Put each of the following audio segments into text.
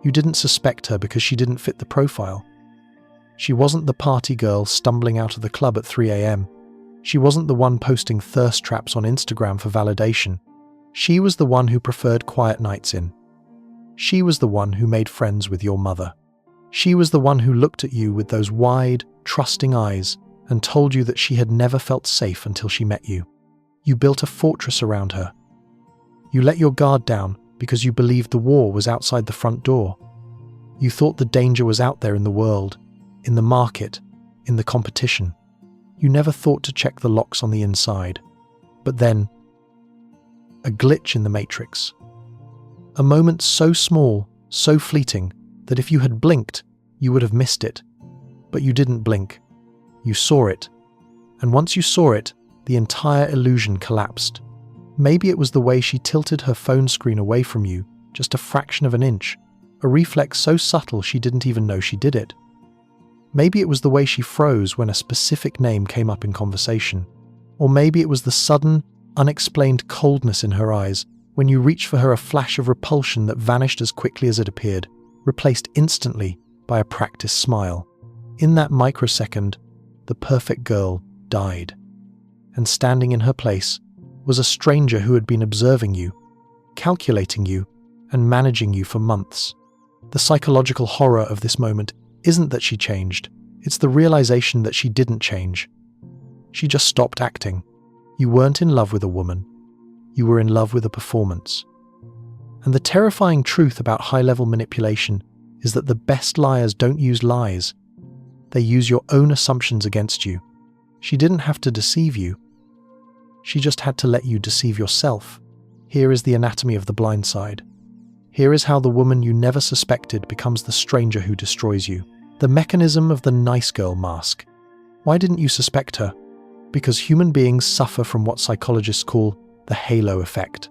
You didn't suspect her because she didn't fit the profile. She wasn't the party girl stumbling out of the club at 3 a.m. She wasn't the one posting thirst traps on Instagram for validation. She was the one who preferred quiet nights in. She was the one who made friends with your mother. She was the one who looked at you with those wide, trusting eyes and told you that she had never felt safe until she met you. You built a fortress around her. You let your guard down because you believed the war was outside the front door. You thought the danger was out there in the world, in the market, in the competition. You never thought to check the locks on the inside. But then, a glitch in the matrix. A moment so small, so fleeting, that if you had blinked, you would have missed it. But you didn't blink. You saw it. And once you saw it, the entire illusion collapsed. Maybe it was the way she tilted her phone screen away from you, just a fraction of an inch, a reflex so subtle she didn't even know she did it. Maybe it was the way she froze when a specific name came up in conversation. Or maybe it was the sudden, unexplained coldness in her eyes when you reached for her, a flash of repulsion that vanished as quickly as it appeared, replaced instantly by a practiced smile. In that microsecond, the perfect girl died. And standing in her place was a stranger who had been observing you, calculating you, and managing you for months. The psychological horror of this moment isn't that she changed, it's the realization that she didn't change. She just stopped acting. You weren't in love with a woman. You were in love with a performance. And the terrifying truth about high-level manipulation is that the best liars don't use lies. They use your own assumptions against you. She didn't have to deceive you. She just had to let you deceive yourself. Here is the anatomy of the blind side. Here is how the woman you never suspected becomes the stranger who destroys you. The mechanism of the nice girl mask. Why didn't you suspect her? Because human beings suffer from what psychologists call the halo effect.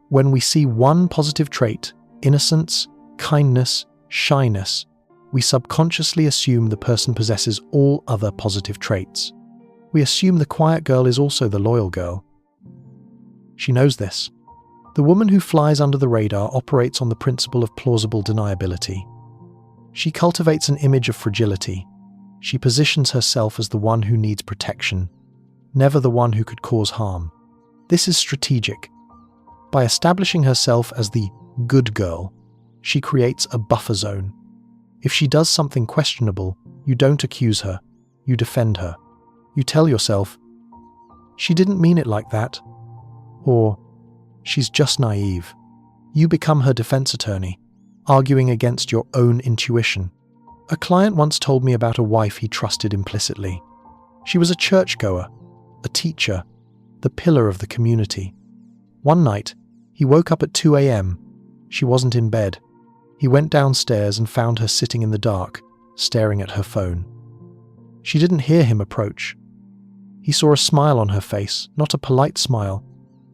When we see one positive trait, innocence, kindness, shyness, we subconsciously assume the person possesses all other positive traits. We assume the quiet girl is also the loyal girl. She knows this. The woman who flies under the radar operates on the principle of plausible deniability. She cultivates an image of fragility. She positions herself as the one who needs protection, never the one who could cause harm. This is strategic. By establishing herself as the good girl, she creates a buffer zone. If she does something questionable, you don't accuse her, you defend her. You tell yourself, she didn't mean it like that, or she's just naive. You become her defense attorney, arguing against your own intuition. A client once told me about a wife he trusted implicitly. She was a churchgoer, a teacher, the pillar of the community. One night, he woke up at 2 a.m. She wasn't in bed. He went downstairs and found her sitting in the dark, staring at her phone. She didn't hear him approach. He saw a smile on her face, not a polite smile,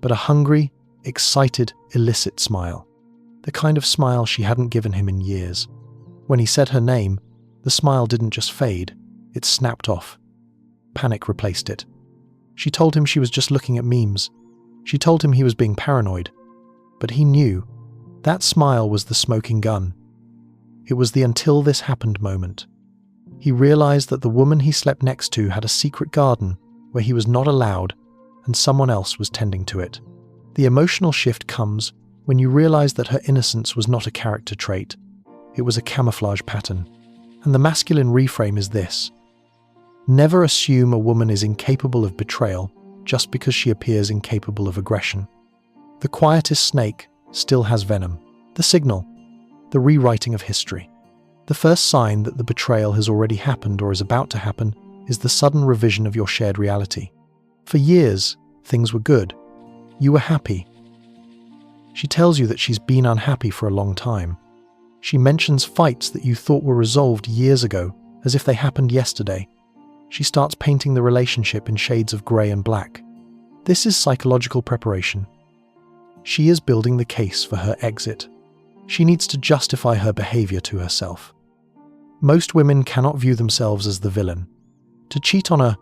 but a hungry, excited, illicit smile. The kind of smile she hadn't given him in years. When he said her name, the smile didn't just fade, it snapped off. Panic replaced it. She told him she was just looking at memes. She told him he was being paranoid. But he knew. That smile was the smoking gun. It was the until this happened moment. He realized that the woman he slept next to had a secret garden where he was not allowed and someone else was tending to it. The emotional shift comes when you realize that her innocence was not a character trait. It was a camouflage pattern. And the masculine reframe is this. Never assume a woman is incapable of betrayal just because she appears incapable of aggression. The quietest snake still has venom. The signal, the rewriting of history. The first sign that the betrayal has already happened or is about to happen is the sudden revision of your shared reality. For years, things were good. You were happy. She tells you that she's been unhappy for a long time. She mentions fights that you thought were resolved years ago, as if they happened yesterday. She starts painting the relationship in shades of grey and black. This is psychological preparation. She is building the case for her exit. She needs to justify her behavior to herself. Most women cannot view themselves as the villain. To cheat on a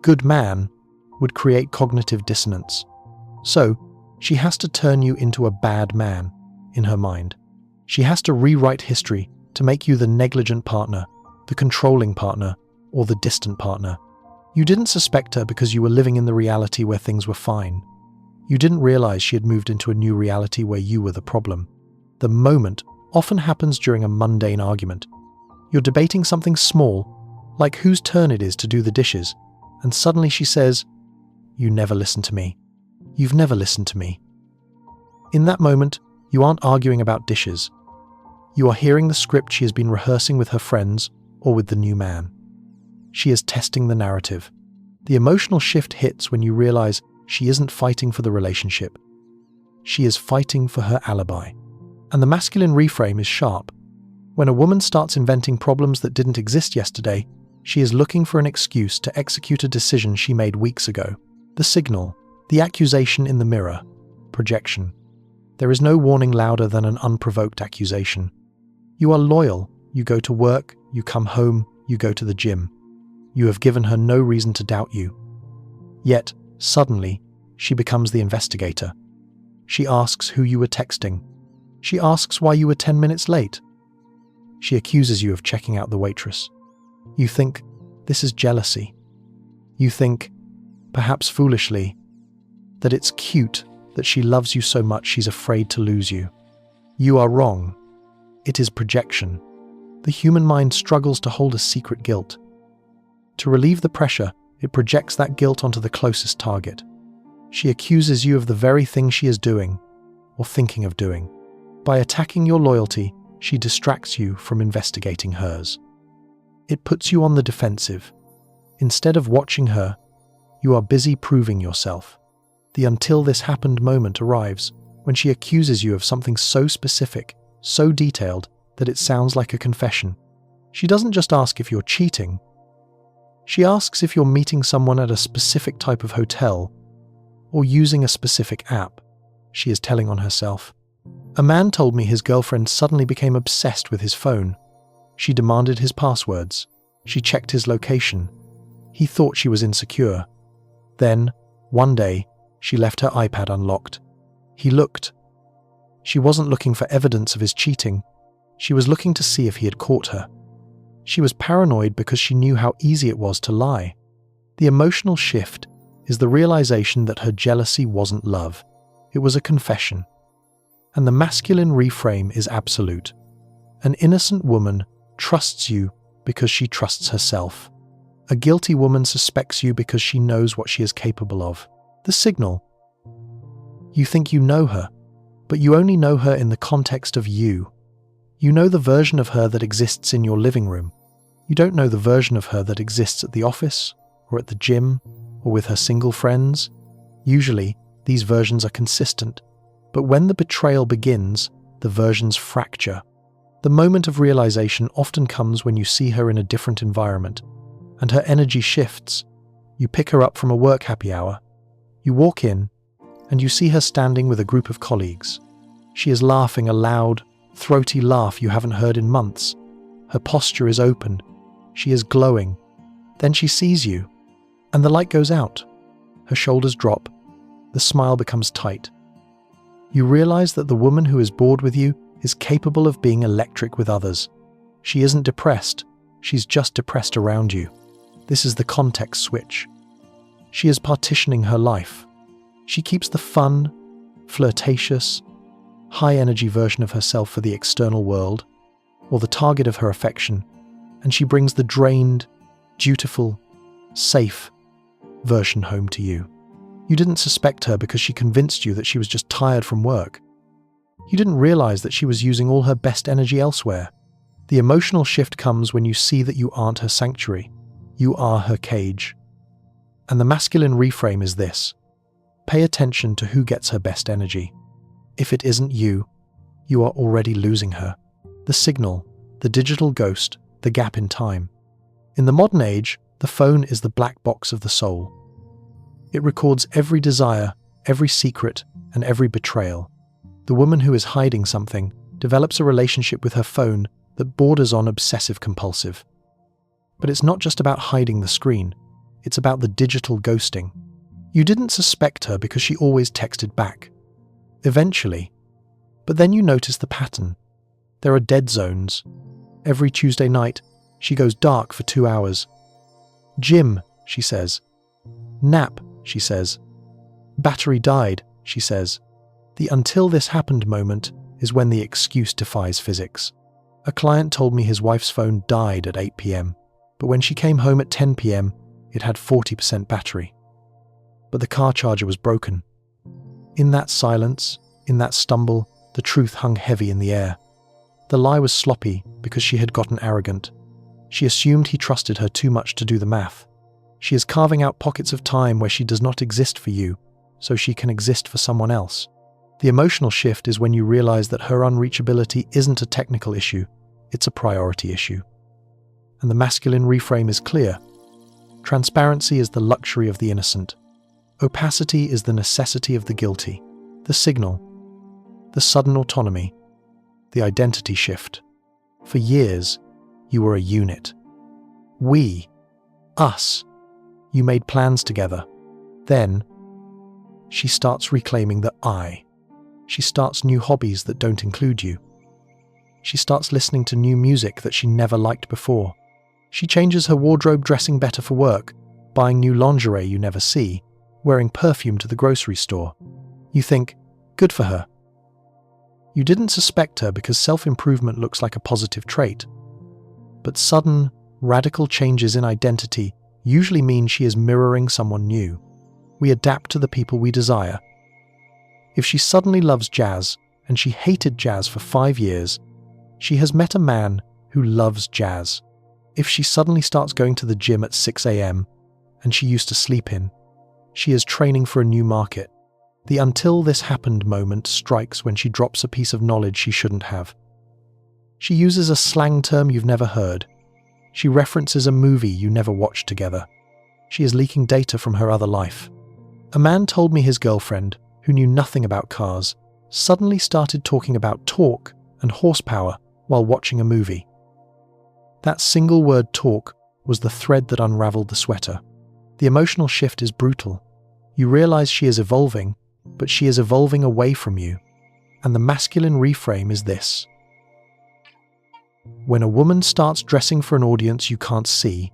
good man would create cognitive dissonance. So, she has to turn you into a bad man in her mind. She has to rewrite history to make you the negligent partner, the controlling partner, or the distant partner. You didn't suspect her because you were living in the reality where things were fine. You didn't realize she had moved into a new reality where you were the problem. The moment often happens during a mundane argument. You're debating something small, like whose turn it is to do the dishes, and suddenly she says, "You never listen to me. You've never listened to me." In that moment, you aren't arguing about dishes. You are hearing the script she has been rehearsing with her friends or with the new man. She is testing the narrative. The emotional shift hits when you realize she isn't fighting for the relationship. She is fighting for her alibi. And the masculine reframe is sharp. When a woman starts inventing problems that didn't exist yesterday, she is looking for an excuse to execute a decision she made weeks ago. The signal, the accusation in the mirror, projection. There is no warning louder than an unprovoked accusation. You are loyal. You go to work, you come home, you go to the gym. You have given her no reason to doubt you. Yet, suddenly, she becomes the investigator. She asks who you were texting. She asks why you were 10 minutes late. She accuses you of checking out the waitress. You think, this is jealousy. You think, perhaps foolishly, that it's cute that she loves you so much she's afraid to lose you. You are wrong. It is projection. The human mind struggles to hold a secret guilt. To relieve the pressure, it projects that guilt onto the closest target. She accuses you of the very thing she is doing, or thinking of doing. By attacking your loyalty, she distracts you from investigating hers. It puts you on the defensive. Instead of watching her, you are busy proving yourself. The "until this happened" moment arrives when she accuses you of something so specific, so detailed, that it sounds like a confession. She doesn't just ask if you're cheating. She asks if you're meeting someone at a specific type of hotel or using a specific app. She is telling on herself. A man told me his girlfriend suddenly became obsessed with his phone. She demanded his passwords. She checked his location. He thought she was insecure. Then, one day, she left her iPad unlocked. He looked. She wasn't looking for evidence of his cheating. She was looking to see if he had caught her. She was paranoid because she knew how easy it was to lie. The emotional shift is the realization that her jealousy wasn't love. It was a confession. And the masculine reframe is absolute. An innocent woman trusts you because she trusts herself. A guilty woman suspects you because she knows what she is capable of. The signal. You think you know her, but you only know her in the context of you. You know the version of her that exists in your living room. You don't know the version of her that exists at the office, or at the gym, or with her single friends. Usually, these versions are consistent, but when the betrayal begins, the versions fracture. The moment of realization often comes when you see her in a different environment, and her energy shifts. You pick her up from a work happy hour. You walk in, and you see her standing with a group of colleagues. She is laughing a loud, throaty laugh you haven't heard in months. Her posture is open. She is glowing. Then she sees you, and the light goes out. Her shoulders drop. The smile becomes tight. You realize that the woman who is bored with you is capable of being electric with others. She isn't depressed. She's just depressed around you. This is the context switch. She is partitioning her life. She keeps the fun, flirtatious, high-energy version of herself for the external world, or the target of her affection, and she brings the drained, dutiful, safe version home to you. You didn't suspect her because she convinced you that she was just tired from work. You didn't realize that she was using all her best energy elsewhere. The emotional shift comes when you see that you aren't her sanctuary. You are her cage. And the masculine reframe is this. Pay attention to who gets her best energy. If it isn't you, you are already losing her. The signal, the digital ghost, the gap in time. In the modern age, the phone is the black box of the soul. It records every desire, every secret, and every betrayal. The woman who is hiding something develops a relationship with her phone that borders on obsessive-compulsive. But it's not just about hiding the screen. It's about the digital ghosting. You didn't suspect her because she always texted back. Eventually. But then you notice the pattern. There are dead zones. Every Tuesday night, she goes dark for 2 hours. Gym, she says. Nap, she says. Battery died, she says. The until this happened moment is when the excuse defies physics. A client told me his wife's phone died at 8 p.m., but when she came home at 10 p.m., it had 40% battery. But the car charger was broken. In that silence, in that stumble, the truth hung heavy in the air. The lie was sloppy because she had gotten arrogant. She assumed he trusted her too much to do the math. She is carving out pockets of time where she does not exist for you, so she can exist for someone else. The emotional shift is when you realize that her unreachability isn't a technical issue, it's a priority issue. And the masculine reframe is clear. Transparency is the luxury of the innocent. Opacity is the necessity of the guilty. The signal, the sudden autonomy, the identity shift. For years, you were a unit. We, us, you made plans together. Then, she starts reclaiming the I. She starts new hobbies that don't include you. She starts listening to new music that she never liked before. She changes her wardrobe, dressing better for work, buying new lingerie you never see, wearing perfume to the grocery store. You think, good for her. You didn't suspect her because self-improvement looks like a positive trait. But sudden, radical changes in identity usually mean she is mirroring someone new. We adapt to the people we desire. If she suddenly loves jazz, and she hated jazz for 5 years, she has met a man who loves jazz. If she suddenly starts going to the gym at 6 a.m., and she used to sleep in, she is training for a new market. The until this happened moment strikes when she drops a piece of knowledge she shouldn't have. She uses a slang term you've never heard. She references a movie you never watched together. She is leaking data from her other life. A man told me his girlfriend, who knew nothing about cars, suddenly started talking about torque and horsepower while watching a movie. That single word torque was the thread that unraveled the sweater. The emotional shift is brutal. You realize she is evolving, but she is evolving away from you. And the masculine reframe is this. When a woman starts dressing for an audience you can't see,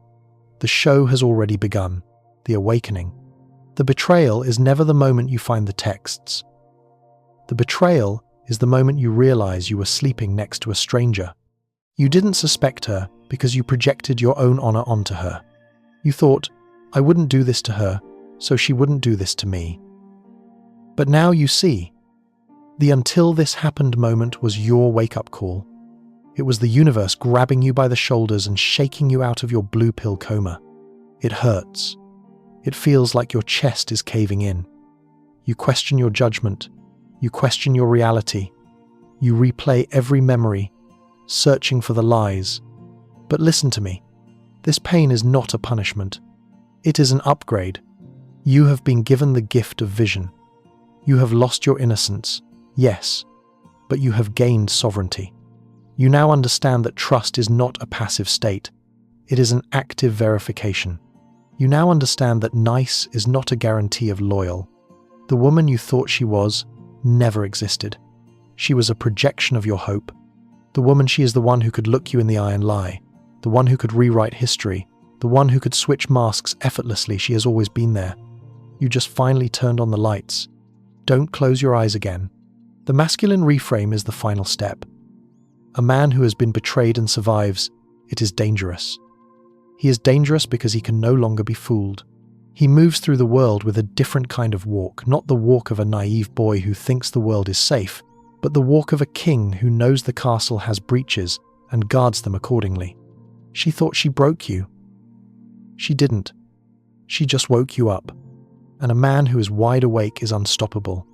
the show has already begun, the awakening. The betrayal is never the moment you find the texts. The betrayal is the moment you realize you were sleeping next to a stranger. You didn't suspect her because you projected your own honor onto her. You thought, I wouldn't do this to her, so she wouldn't do this to me. But now you see. The until this happened moment was your wake-up call. It was the universe grabbing you by the shoulders and shaking you out of your blue pill coma. It hurts. It feels like your chest is caving in. You question your judgment. You question your reality. You replay every memory, searching for the lies. But listen to me. This pain is not a punishment. It is an upgrade. You have been given the gift of vision. You have lost your innocence, yes, but you have gained sovereignty. You now understand that trust is not a passive state. It is an active verification. You now understand that nice is not a guarantee of loyal. The woman you thought she was never existed. She was a projection of your hope. The woman, she is the one who could look you in the eye and lie, the one who could rewrite history, the one who could switch masks effortlessly. She has always been there. You just finally turned on the lights. Don't close your eyes again. The masculine reframe is the final step. A man who has been betrayed and survives, it is dangerous. He is dangerous because he can no longer be fooled. He moves through the world with a different kind of walk, not the walk of a naive boy who thinks the world is safe, but the walk of a king who knows the castle has breaches and guards them accordingly. She thought she broke you. She didn't. She just woke you up. And a man who is wide awake is unstoppable.